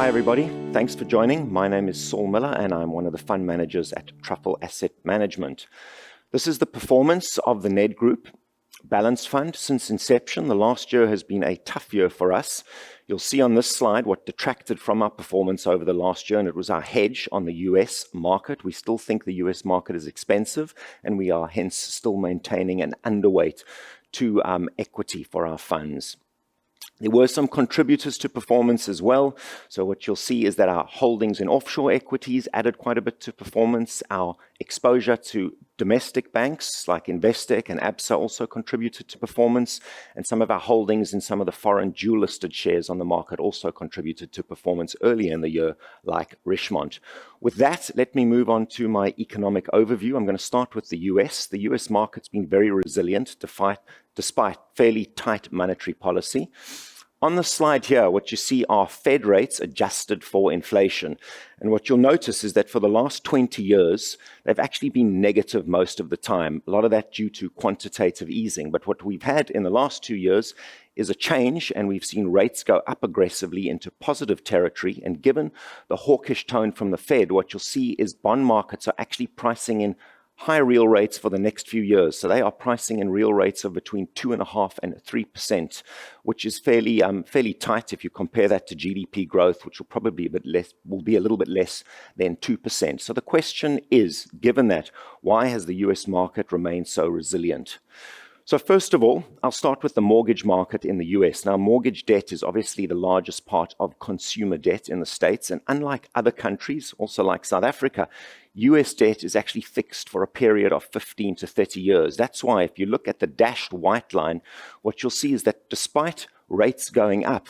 everybody. Thanks for joining. My name is Saul Miller and I'm one of the fund managers at Truffle Asset Management. This is the performance of the Nedgroup Balance Fund since inception. The last year has been a tough year for us. You'll see on this slide what detracted from our performance over the last year, and it was our hedge on the US market. We still think the US market is expensive, and we are hence still maintaining an underweight to equity for our funds. There were some contributors to performance as well. So what you'll see is that our holdings in offshore equities added quite a bit to performance. Our exposure to domestic banks like Investec and ABSA also contributed to performance. And some of our holdings in some of the foreign dual-listed shares on the market also contributed to performance earlier in the year, like Richemont. With that, let me move on to my economic overview. I'm going to start with the US. The US market's been very resilient despite fairly tight monetary policy. On the slide here, what you see are Fed rates adjusted for inflation. And what you'll notice is that for the last 20 years, they've actually been negative most of the time. A lot of that due to quantitative easing. But what we've had in the last 2 years is a change, and we've seen rates go up aggressively into positive territory. And given the hawkish tone from the Fed, what you'll see is bond markets are actually pricing in high real rates for the next few years. So they are pricing in real rates of between 2.5% and 3%, which is fairly tight if you compare that to GDP growth, which will probably be a little bit less than 2%. So the question is, given that, why has the US market remained so resilient? So first of all, I'll start with the mortgage market in the US. Now, mortgage debt is obviously the largest part of consumer debt in the States. And unlike other countries, also like South Africa, US debt is actually fixed for a period of 15 to 30 years. That's why if you look at the dashed white line, what you'll see is that despite rates going up,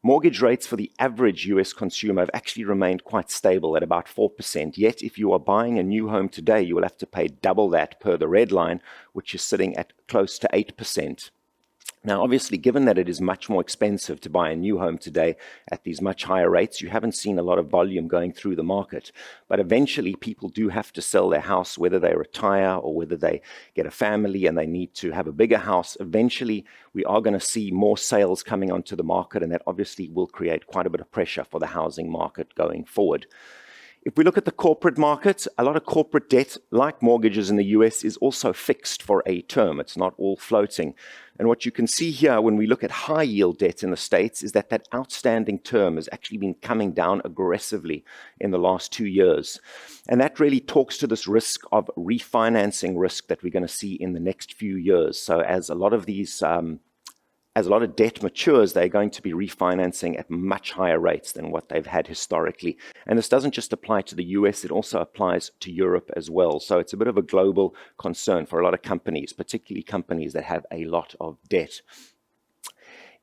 mortgage rates for the average US consumer have actually remained quite stable at about 4%. Yet, if you are buying a new home today, you will have to pay double that per the red line, which is sitting at close to 8%. Now, obviously, given that it is much more expensive to buy a new home today at these much higher rates, you haven't seen a lot of volume going through the market. But eventually, people do have to sell their house, whether they retire or whether they get a family and they need to have a bigger house. Eventually, we are going to see more sales coming onto the market, and that obviously will create quite a bit of pressure for the housing market going forward. If we look at the corporate market, a lot of corporate debt, like mortgages in the US, is also fixed for a term. It's not all floating. And what you can see here when we look at high yield debt in the States is that that outstanding term has actually been coming down aggressively in the last 2 years. And that really talks to this risk of refinancing risk that we're going to see in the next few years. So as a lot of debt matures, they're going to be refinancing at much higher rates than what they've had historically. And this doesn't just apply to the US, it also applies to Europe as well. So it's a bit of a global concern for a lot of companies, particularly companies that have a lot of debt.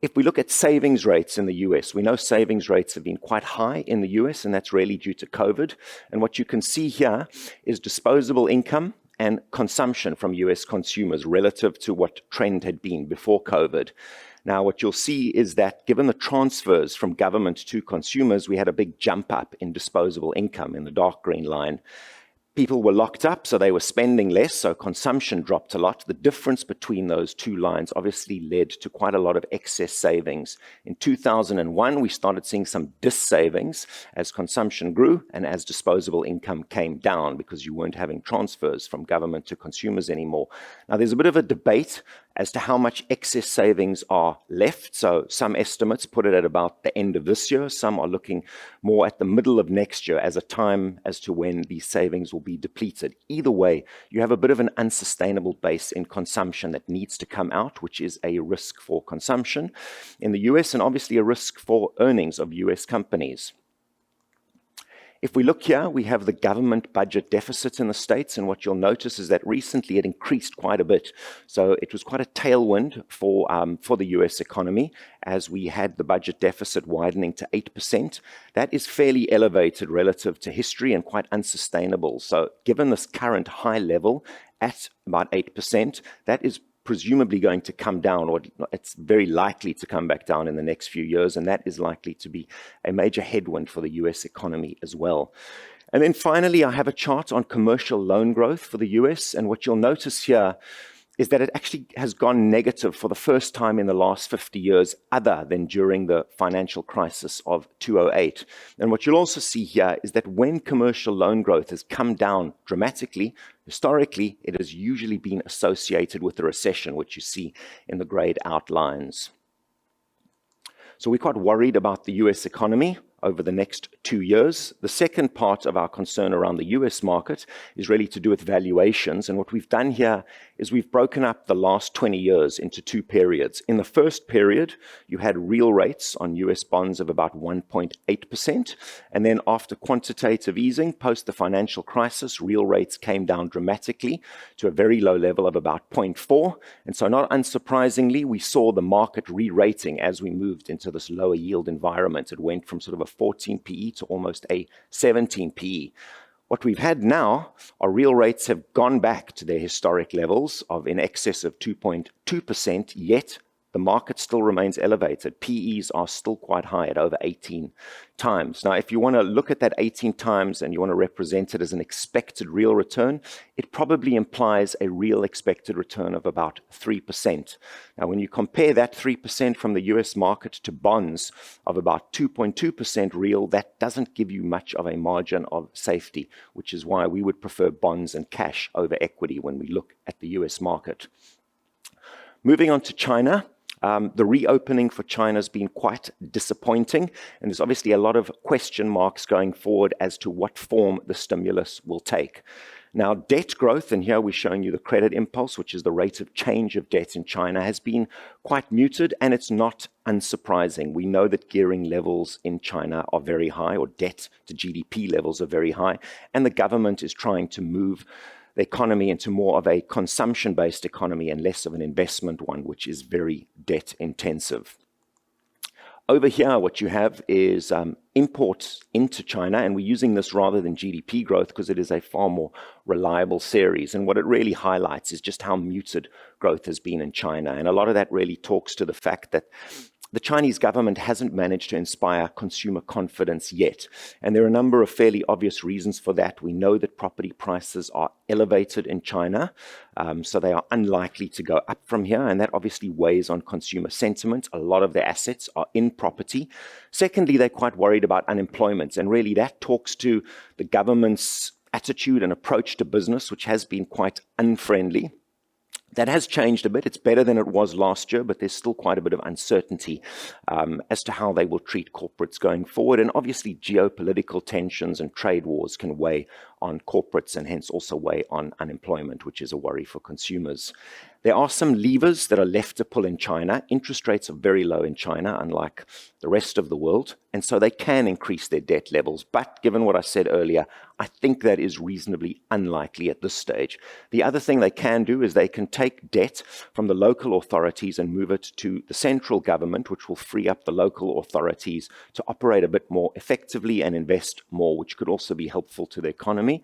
If we look at savings rates in the US, we know savings rates have been quite high in the US, and that's really due to COVID. And what you can see here is disposable income and consumption from US consumers relative to what trend had been before COVID. Now, what you'll see is that given the transfers from government to consumers, we had a big jump up in disposable income in the dark green line. People were locked up, so they were spending less, so consumption dropped a lot. The difference between those two lines obviously led to quite a lot of excess savings. In 2001, we started seeing some dis-savings as consumption grew and as disposable income came down because you weren't having transfers from government to consumers anymore. Now, there's a bit of a debate as to how much excess savings are left. So some estimates put it at about the end of this year. Some are looking more at the middle of next year as a time as to when these savings will be depleted. Either way, you have a bit of an unsustainable base in consumption that needs to come out, which is a risk for consumption in the US and obviously a risk for earnings of US companies. If we look here, we have the government budget deficit in the States, and what you'll notice is that recently it increased quite a bit. So it was quite a tailwind for the US economy as we had the budget deficit widening to 8%. That is fairly elevated relative to history and quite unsustainable. So given this current high level at about 8%, that is presumably going to come down, or it's very likely to come back down in the next few years, and that is likely to be a major headwind for the US economy as well. And then finally, I have a chart on commercial loan growth for the US, and what you'll notice here is that it actually has gone negative for the first time in the last 50 years, other than during the financial crisis of 2008. And what you'll also see here is that when commercial loan growth has come down dramatically, historically, it has usually been associated with a recession, which you see in the grayed outlines. So we're quite worried about the US economy over the next 2 years. The second part of our concern around the US market is really to do with valuations. And what we've done here is we've broken up the last 20 years into 2 periods. In the first period, you had real rates on US bonds of about 1.8%. And then after quantitative easing, post the financial crisis, real rates came down dramatically to a very low level of about 0.4. And so not unsurprisingly, we saw the market re-rating as we moved into this lower yield environment. It went from sort of a 14 PE to almost a 17 PE. What we've had now are real rates have gone back to their historic levels of in excess of 2.2%, yet the market still remains elevated. PEs are still quite high at over 18 times. Now, if you want to look at that 18 times and you want to represent it as an expected real return, it probably implies a real expected return of about 3%. Now, when you compare that 3% from the US market to bonds of about 2.2% real, that doesn't give you much of a margin of safety, which is why we would prefer bonds and cash over equity when we look at the US market. Moving on to China. The reopening for China has been quite disappointing, and there's obviously a lot of question marks going forward as to what form the stimulus will take. Now, debt growth, and here we're showing you the credit impulse, which is the rate of change of debt in China, has been quite muted, and it's not unsurprising. We know that gearing levels in China are very high, or debt to GDP levels are very high, and the government is trying to move the economy into more of a consumption-based economy and less of an investment one, which is very debt-intensive. Over here, what you have is imports into China, and we're using this rather than GDP growth because it is a far more reliable series. And what it really highlights is just how muted growth has been in China. And a lot of that really talks to the fact that the Chinese government hasn't managed to inspire consumer confidence yet. And there are a number of fairly obvious reasons for that. We know that property prices are elevated in China, so they are unlikely to go up from here. And that obviously weighs on consumer sentiment. A lot of their assets are in property. Secondly, they're quite worried about unemployment. And really that talks to the government's attitude and approach to business, which has been quite unfriendly. That has changed a bit. It's better than it was last year, but there's still quite a bit of uncertainty as to how they will treat corporates going forward. And obviously, geopolitical tensions and trade wars can weigh on corporates and hence also weigh on unemployment, which is a worry for consumers. There are some levers that are left to pull in China. Interest rates are very low in China, unlike the rest of the world, and so they can increase their debt levels. But given what I said earlier, I think that is reasonably unlikely at this stage. The other thing they can do is they can take debt from the local authorities and move it to the central government, which will free up the local authorities to operate a bit more effectively and invest more, which could also be helpful to the economy.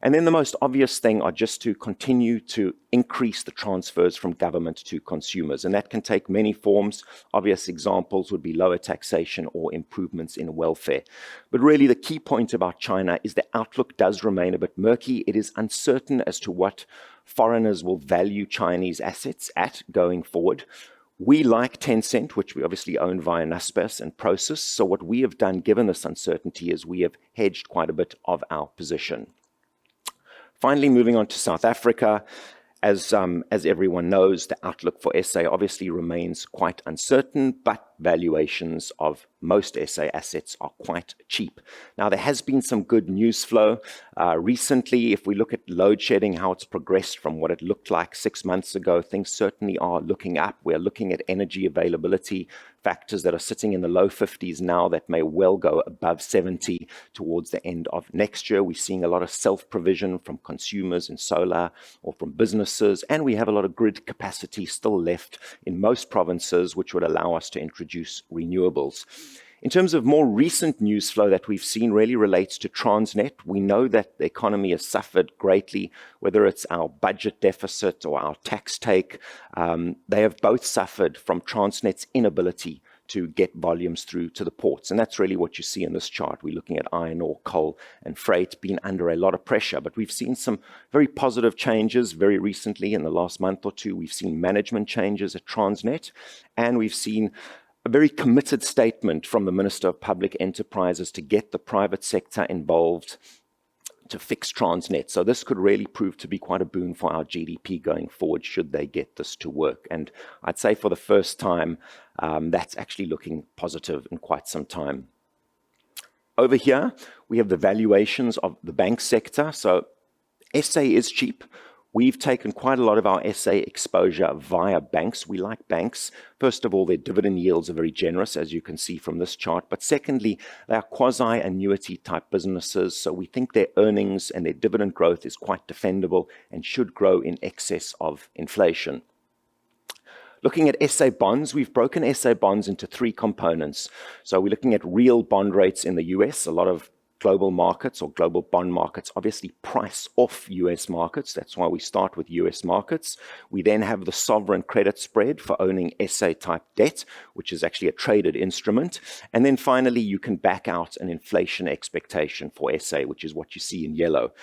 And then the most obvious thing are just to continue to increase the transfers from government to consumers. And that can take many forms. Obvious examples would be lower taxation or improvements in welfare. But really the key point about China is the outlook does remain a bit murky. It is uncertain as to what foreigners will value Chinese assets at going forward. We like Tencent, which we obviously own via Naspers and Prosus. So what we have done, given this uncertainty, is we have hedged quite a bit of our position. Finally, moving on to South Africa. As everyone knows, the outlook for SA obviously remains quite uncertain, but valuations of most SA assets are quite cheap. Now, there has been some good news flow. Recently, if we look at load shedding, how it's progressed from what it looked like 6 months ago, things certainly are looking up. We're looking at energy availability factors that are sitting in the low 50s now that may well go above 70 towards the end of next year. We're seeing a lot of self-provision from consumers in solar or from businesses, and we have a lot of grid capacity still left in most provinces, which would allow us to introduce renewables. In terms of more recent news flow that we've seen really relates to Transnet. We know that the economy has suffered greatly, whether it's our budget deficit or our tax take. They have both suffered from Transnet's inability to get volumes through to the ports. And that's really what you see in this chart. We're looking at iron ore, coal, and freight being under a lot of pressure. But we've seen some very positive changes very recently in the last month or two. We've seen management changes at Transnet, and we've seen a very committed statement from the Minister of Public Enterprises to get the private sector involved to fix Transnet. So this could really prove to be quite a boon for our GDP going forward should they get this to work. And I'd say for the first time, that's actually looking positive in quite some time. Over here, we have the valuations of the bank sector. So SA is cheap. We've taken quite a lot of our SA exposure via banks. We like banks. First of all, their dividend yields are very generous, as you can see from this chart. But secondly, they are quasi-annuity type businesses. So we think their earnings and their dividend growth is quite defendable and should grow in excess of inflation. Looking at SA bonds, we've broken SA bonds into three components. So we're looking at real bond rates in the US. A lot of global markets or global bond markets obviously price off US markets. That's why we start with US markets. We then have the sovereign credit spread for owning SA type debt, which is actually a traded instrument. And then finally, you can back out an inflation expectation for SA, which is what you see in yellow.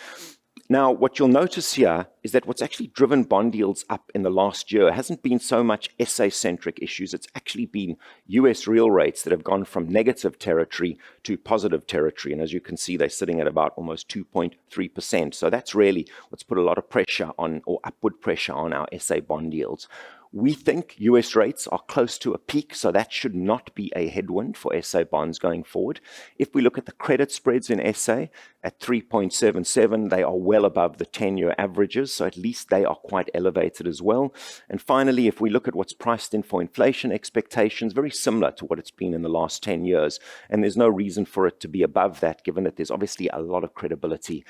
Now, what you'll notice here is that what's actually driven bond yields up in the last year hasn't been so much SA-centric issues. It's actually been US real rates that have gone from negative territory to positive territory. And as you can see, they're sitting at about almost 2.3%. So that's really what's put a lot of pressure on, or upward pressure on, our SA bond yields. We think US rates are close to a peak, so that should not be a headwind for SA bonds going forward. If we look at the credit spreads in SA at 3.77, they are well above the 10-year averages, so at least they are quite elevated as well. And finally, if we look at what's priced in for inflation expectations, very similar to what it's been in the last 10 years. And there's no reason for it to be above that, given that there's obviously a lot of credibility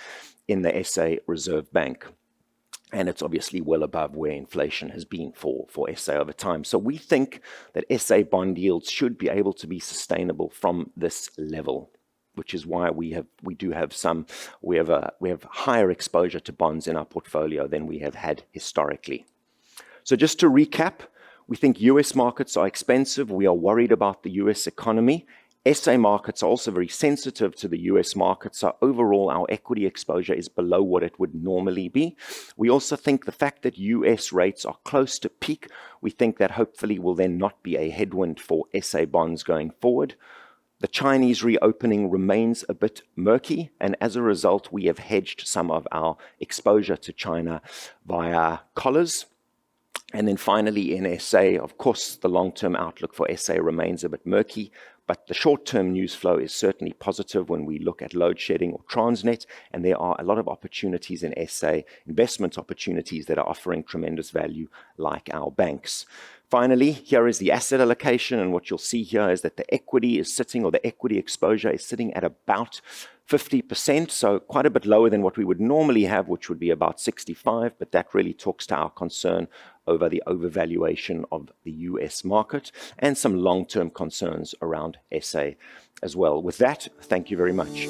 in the SA Reserve Bank. And it's obviously well above where inflation has been for SA over time. So we think that SA bond yields should be able to be sustainable from this level, which is why we have higher exposure to bonds in our portfolio than we have had historically. So just to recap, we think US markets are expensive. We are worried about the US economy. SA markets are also very sensitive to the US market, so overall our equity exposure is below what it would normally be. We also think the fact that US rates are close to peak, we think that hopefully will then not be a headwind for SA bonds going forward. The Chinese reopening remains a bit murky, and as a result we have hedged some of our exposure to China via collars. And then finally in SA, of course, the long-term outlook for SA remains a bit murky, but the short-term news flow is certainly positive when we look at load shedding or Transnet, and there are a lot of opportunities in SA, investment opportunities that are offering tremendous value like our banks. Finally, here is the asset allocation, and what you'll see here is that the equity is sitting, or the equity exposure is sitting at about 50%, so quite a bit lower than what we would normally have, which would be about 65%, but that really talks to our concern over the overvaluation of the US market and some long-term concerns around SA as well. With that, thank you very much.